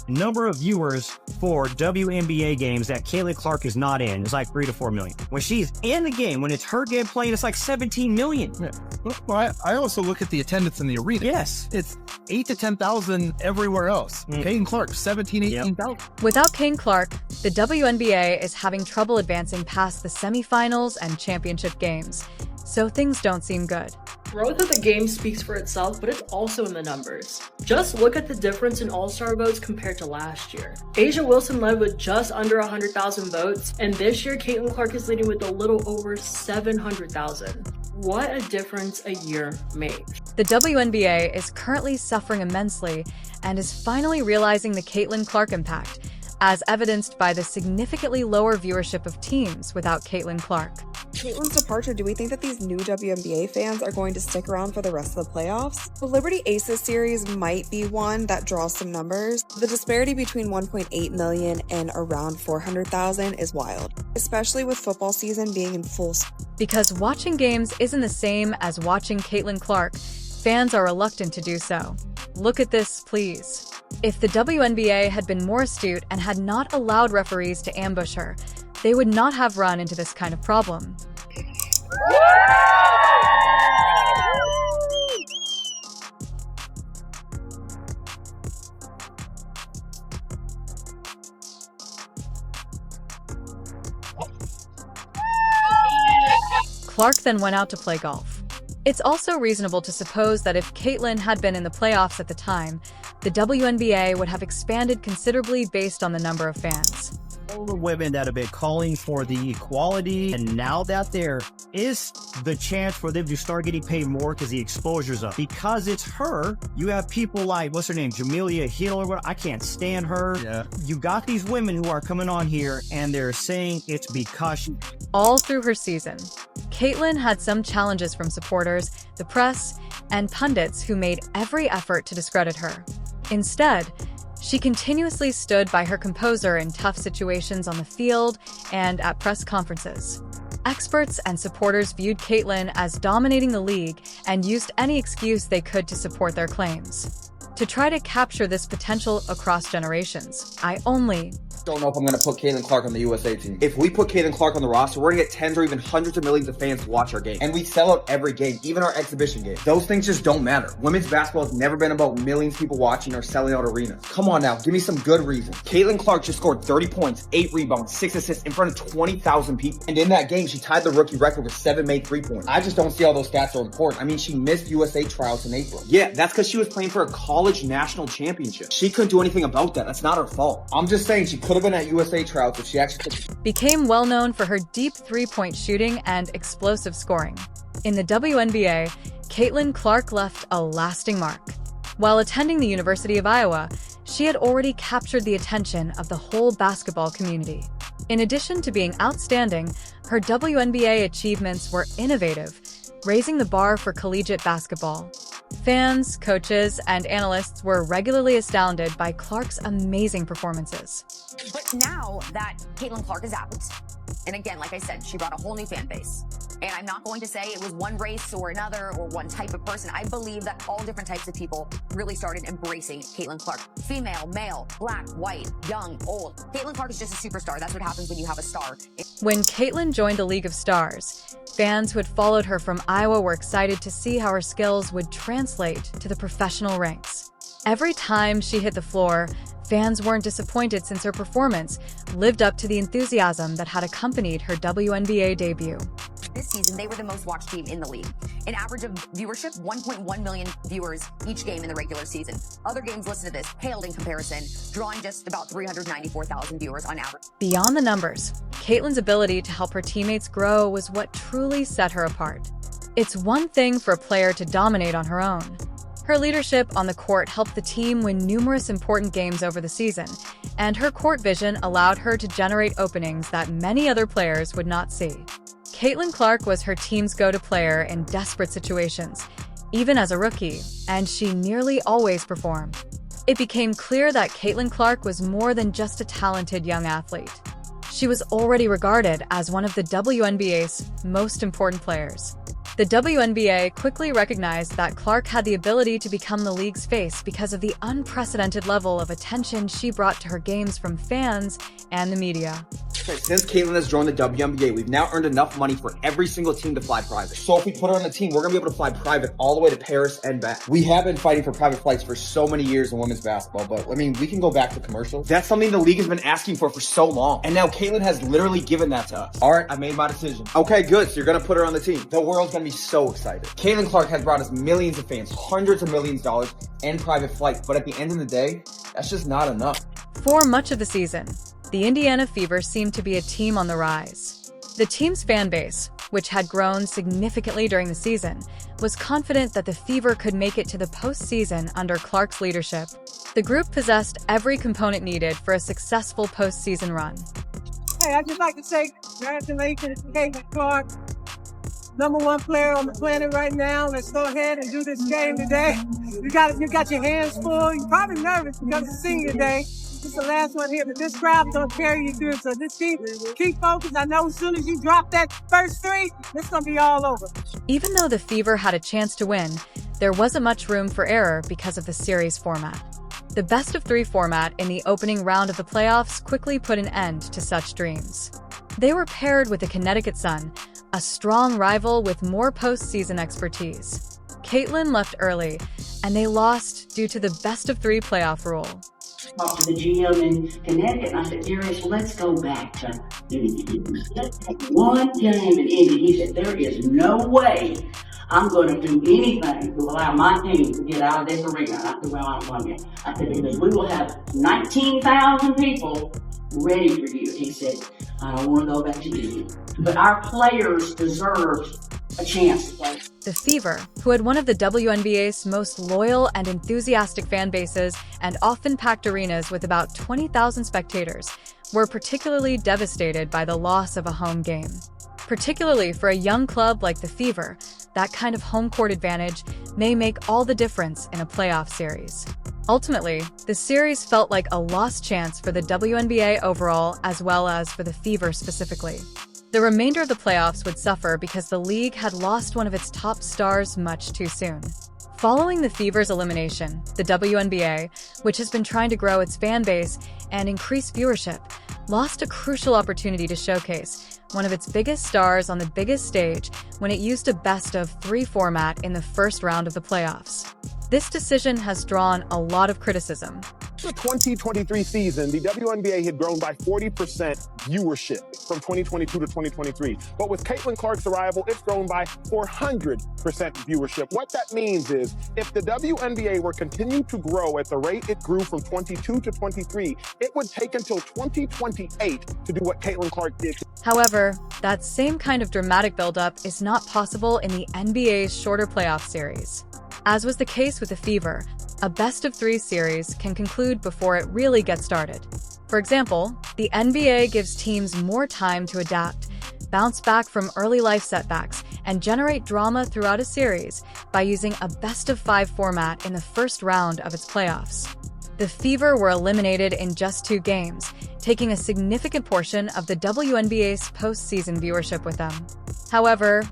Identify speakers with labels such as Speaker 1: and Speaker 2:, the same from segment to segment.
Speaker 1: number of viewers for WNBA games that Caitlin Clark is not in is like 3 to 4 million. When she's in the game, when it's her game playing, it's like 17 million.
Speaker 2: Yeah. Well, I also look at the attendance in the arena.
Speaker 1: Yes.
Speaker 2: It's 8 to 10,000 everywhere else. Caitlin Clark, 17, 18,000.
Speaker 3: Without Caitlin Clark, the WNBA is having trouble advancing past the semifinals and championship games, so things don't seem good.
Speaker 4: Growth of the game speaks for itself, but it's also in the numbers. Just look at the difference in All-Star votes compared to last year. Asia Wilson led with just under 100,000 votes, and this year Caitlin Clark is leading with a little over 700,000. What a difference a year makes.
Speaker 3: The WNBA is currently suffering immensely and is finally realizing the Caitlin Clark impact, as evidenced by the significantly lower viewership of teams without Caitlin Clark.
Speaker 5: Caitlin's departure, do we think that these new WNBA fans are going to stick around for the rest of the playoffs? The Liberty Aces series might be one that draws some numbers. The disparity between 1.8 million and around 400,000 is wild, especially with football season being in full swing.
Speaker 3: Because watching games isn't the same as watching Caitlin Clark, fans are reluctant to do so. Look at this, please. If the WNBA had been more astute and had not allowed referees to ambush her, they would not have run into this kind of problem. Clark then went out to play golf. It's also reasonable to suppose that if Caitlin had been in the playoffs at the time, the WNBA would have expanded considerably based on the number of fans.
Speaker 1: All the women that have been calling for the equality, and now that there is the chance for them to start getting paid more because the exposure's up. Because it's her, you have people like, what's her name, Jamelia Hill or what? I can't stand her.
Speaker 2: Yeah.
Speaker 1: You got these women who are coming on here and they're saying it's because she...
Speaker 3: All through her season, Caitlin had some challenges from supporters, the press, and pundits who made every effort to discredit her. Instead, she continuously stood by her composure in tough situations on the field and at press conferences. Experts and supporters viewed Caitlin as dominating the league and used any excuse they could to support their claims. To try to capture this potential across generations, I only
Speaker 6: don't know if I'm going to put Caitlin Clark on the USA team. If we put Caitlin Clark on the roster, we're going to get tens or even hundreds of millions of fans to watch our game. And we sell out every game, even our exhibition games. Those things just don't matter. Women's basketball has never been about millions of people watching or selling out arenas. Come on now, give me some good reason. Caitlin Clark just scored 30 points, 8 rebounds, 6 assists in front of 20,000 people. And in that game, she tied the rookie record with 7 made 3-pointers. I just don't see how those stats are important. I mean, she missed USA tryouts in April. Yeah, that's because she was playing for a college national championship. She couldn't do anything about that. That's not her fault. I'm just saying she could have been at USA tryouts if she actually
Speaker 3: became well known for her deep three-point shooting and explosive scoring. In the WNBA, Caitlin Clark left a lasting mark. While attending the University of Iowa, she had already captured the attention of the whole basketball community. In addition to being outstanding, her WNBA achievements were innovative, raising the bar for collegiate basketball. Fans, coaches, and analysts were regularly astounded by Clark's amazing performances.
Speaker 7: But now that Caitlin Clark is out, and again, like I said, she brought a whole new fan base. And I'm not going to say it was one race or another or one type of person. I believe that all different types of people really started embracing Caitlin Clark. Female, male, black, white, young, old. Caitlin Clark is just a superstar. That's what happens when you have a star.
Speaker 3: When Caitlin joined the League of Stars, fans who had followed her from Iowa were excited to see how her skills would translate to the professional ranks. Every time she hit the floor, fans weren't disappointed since her performance lived up to the enthusiasm that had accompanied her WNBA debut.
Speaker 7: This season, they were the most watched team in the league. An average of viewership, 1.1 million viewers each game in the regular season. Other games listed this paled in comparison, drawing just about 394,000 viewers on average.
Speaker 3: Beyond the numbers, Caitlin's ability to help her teammates grow was what truly set her apart. It's one thing for a player to dominate on her own. Her leadership on the court helped the team win numerous important games over the season, and her court vision allowed her to generate openings that many other players would not see. Caitlin Clark was her team's go-to player in desperate situations, even as a rookie, and she nearly always performed. It became clear that Caitlin Clark was more than just a talented young athlete. She was already regarded as one of the WNBA's most important players. The WNBA quickly recognized that Clark had the ability to become the league's face because of the unprecedented level of attention she brought to her games from fans and the media.
Speaker 6: Since Caitlin has joined the WNBA, we've now earned enough money for every single team to fly private. So if we put her on the team, we're going to be able to fly private all the way to Paris and back. We have been fighting for private flights for so many years in women's basketball, but I mean, we can go back to commercials. That's something the league has been asking for so long. And now Caitlin has literally given that to us. All right, I made my decision. Okay, good. So you're going to put her on the team. The world's going to be so excited. Caitlin Clark has brought us millions of fans, hundreds of millions of dollars, and private flights. But at the end of the day, that's just not enough.
Speaker 3: For much of the season, the Indiana Fever seemed to be a team on the rise. The team's fan base, which had grown significantly during the season, was confident that the Fever could make it to the postseason under Clark's leadership. The group possessed every component needed for a successful postseason run.
Speaker 8: Hey, I'd just like to say congratulations to Caitlin Clark, #1 player on the planet right now. Let's go ahead and do this game today. You got your hands full. You're probably nervous because it's senior day. This is the last one here, but this crowd's gonna carry you through. So just keep focused. I know as soon as you drop that first three, it's gonna be all over.
Speaker 3: Even though the Fever had a chance to win, there wasn't much room for error because of the series format. The best-of-3 format in the opening round of the playoffs quickly put an end to such dreams. They were paired with the Connecticut Sun, a strong rival with more postseason expertise. Caitlin left early, and they lost due to the best-of-3 playoff rule.
Speaker 9: Talked to the GM in Connecticut, and I said, Darius, let's go back to let's take one game in Indy. He said, there is no way I'm going to do anything to allow my team to get out of this arena. I said, well, I'm going to. I said, because we will have 19,000 people ready for you. He said, I don't want to go back to Indy. But our players deserve a chance to play.
Speaker 3: The Fever, who had one of the WNBA's most loyal and enthusiastic fan bases and often packed arenas with about 20,000 spectators, were particularly devastated by the loss of a home game. Particularly for a young club like the Fever, that kind of home court advantage may make all the difference in a playoff series. Ultimately, the series felt like a lost chance for the WNBA overall as well as for the Fever specifically. The remainder of the playoffs would suffer because the league had lost one of its top stars much too soon. Following the Fever's elimination, the WNBA, which has been trying to grow its fan base and increase viewership, lost a crucial opportunity to showcase one of its biggest stars on the biggest stage when it used a best-of-3 format in the first round of the playoffs. This decision has drawn a lot of criticism.
Speaker 10: The 2023 season, the WNBA had grown by 40% viewership from 2022 to 2023. But with Caitlin Clark's arrival, it's grown by 400% viewership. What that means is if the WNBA were continued to grow at the rate it grew from 22 to 23, it would take until 2028 to do what Caitlin Clark did.
Speaker 3: However, that same kind of dramatic buildup is not possible in the NBA's shorter playoff series. As was the case with the Fever, a best-of-3 series can conclude before it really gets started. For example, the NBA gives teams more time to adapt, bounce back from early life setbacks, and generate drama throughout a series by using a best-of-5 format in the first round of its playoffs. The Fever were eliminated in just 2 games, taking a significant portion of the WNBA's postseason viewership with them. However,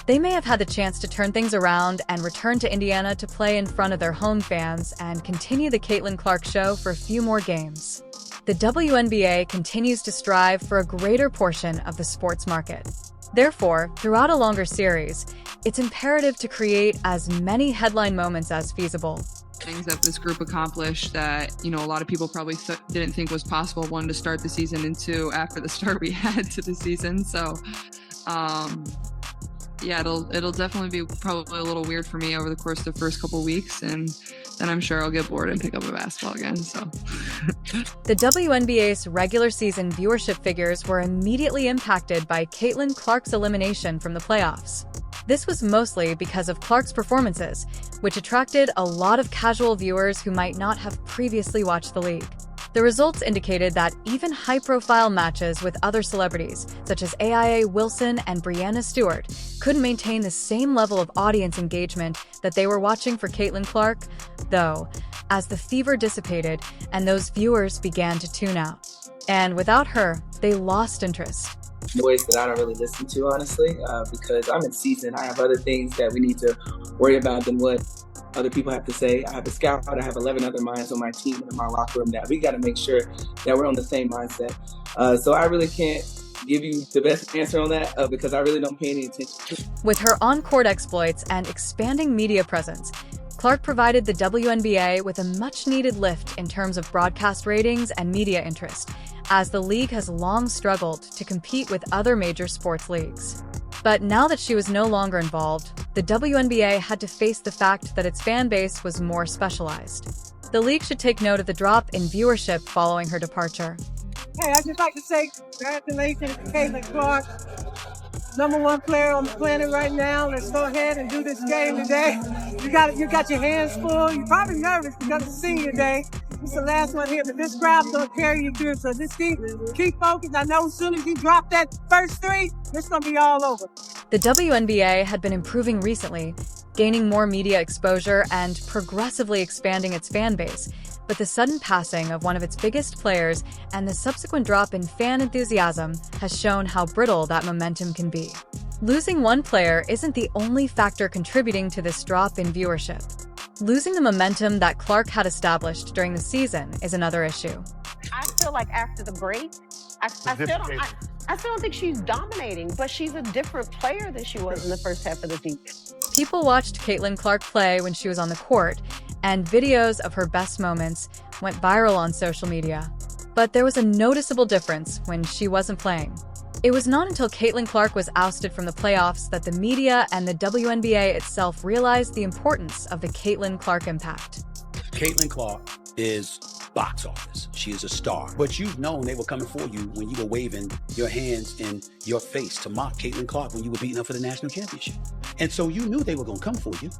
Speaker 3: they may have had the chance to turn things around and return to Indiana to play in front of their home fans and continue the Caitlin Clark show for a few more games. The WNBA continues to strive for a greater portion of the sports market. Therefore, throughout a longer series, it's imperative to create as many headline moments as feasible.
Speaker 11: Things that this group accomplished that, a lot of people probably didn't think was possible, one, to start the season and 2, after the start we had to the season. So, yeah, it'll definitely be probably a little weird for me over the course of the first couple weeks, and then I'm sure I'll get bored and pick up a basketball again, so.
Speaker 3: The WNBA's regular season viewership figures were immediately impacted by Caitlin Clark's elimination from the playoffs. This was mostly because of Clark's performances, which attracted a lot of casual viewers who might not have previously watched the league. The results indicated that even high-profile matches with other celebrities, such as AIA Wilson and Brianna Stewart, couldn't maintain the same level of audience engagement that they were watching for Caitlin Clark, though, as the Fever dissipated and those viewers began to tune out. And without her, they lost interest.
Speaker 12: noise that I don't really listen to, honestly, because I'm in season. I have other things that we need to worry about than what other people have to say. I have a scout. I have 11 other minds on my team and in my locker room that we got to make sure that we're on the same mindset. So I really can't give you the best answer on that because I really don't pay any attention to it.
Speaker 3: With her on-court exploits and expanding media presence, Clark provided the WNBA with a much-needed lift in terms of broadcast ratings and media interest, as the league has long struggled to compete with other major sports leagues. But now that she was no longer involved, the WNBA had to face the fact that its fan base was more specialized. The league should take note of the drop in viewership following her departure.
Speaker 8: Hey, I'd just like to say congratulations to Caitlin Clark, #1 player on the planet right now. Let's go ahead and do this game today. You got your hands full. You're probably nervous because it's senior day. It's the last one here, but this crowd's gonna carry you through. So just keep focused. I know as soon as you drop that first three, it's gonna be all over.
Speaker 3: The WNBA had been improving recently, gaining more media exposure and progressively expanding its fan base. But the sudden passing of one of its biggest players and the subsequent drop in fan enthusiasm has shown how brittle that momentum can be. Losing one player isn't the only factor contributing to this drop in viewership. Losing the momentum that Clark had established during the season is another issue.
Speaker 13: I feel like after the break, I still don't think she's dominating, but she's a different player than she was in the first half of the season.
Speaker 3: People watched Caitlin Clark play when she was on the court, and videos of her best moments went viral on social media. But there was a noticeable difference when she wasn't playing. It was not until Caitlin Clark was ousted from the playoffs that the media and the WNBA itself realized the importance of the Caitlin Clark impact.
Speaker 14: Caitlin Clark is box office. She is a star. But you've known they were coming for you when you were waving your hands in your face to mock Caitlin Clark when you were beating her for the national championship. And so you knew they were going to come for you.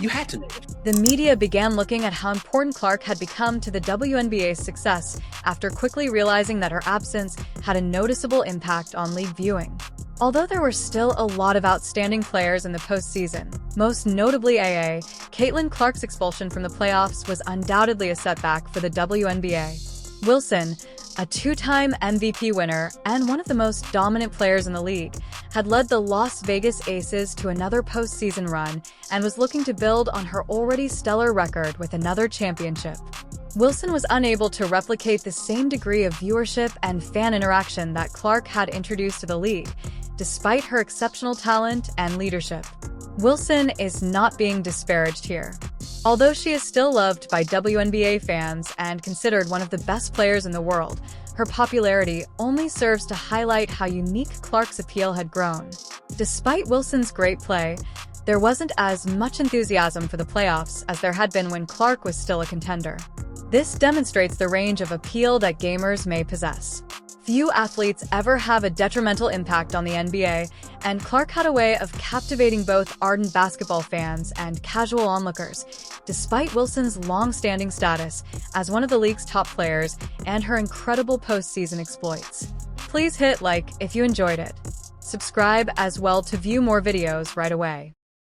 Speaker 14: You had to know.
Speaker 3: The media began looking at how important Clark had become to the WNBA's success after quickly realizing that her absence had a noticeable impact on league viewing. Although there were still a lot of outstanding players in the postseason, most notably AA, Caitlin Clark's expulsion from the playoffs was undoubtedly a setback for the WNBA. Wilson, a two-time MVP winner and one of the most dominant players in the league, had led the Las Vegas Aces to another postseason run and was looking to build on her already stellar record with another championship. Wilson was unable to replicate the same degree of viewership and fan interaction that Clark had introduced to the league, despite her exceptional talent and leadership. Wilson is not being disparaged here. Although she is still loved by WNBA fans and considered one of the best players in the world, her popularity only serves to highlight how unique Clark's appeal had grown. Despite Wilson's great play, there wasn't as much enthusiasm for the playoffs as there had been when Clark was still a contender. This demonstrates the range of appeal that gamers may possess. Few athletes ever have a detrimental impact on the NBA, and Clark had a way of captivating both ardent basketball fans and casual onlookers, despite Wilson's long-standing status as one of the league's top players and her incredible postseason exploits. Please hit like if you enjoyed it. Subscribe as well to view more videos right away.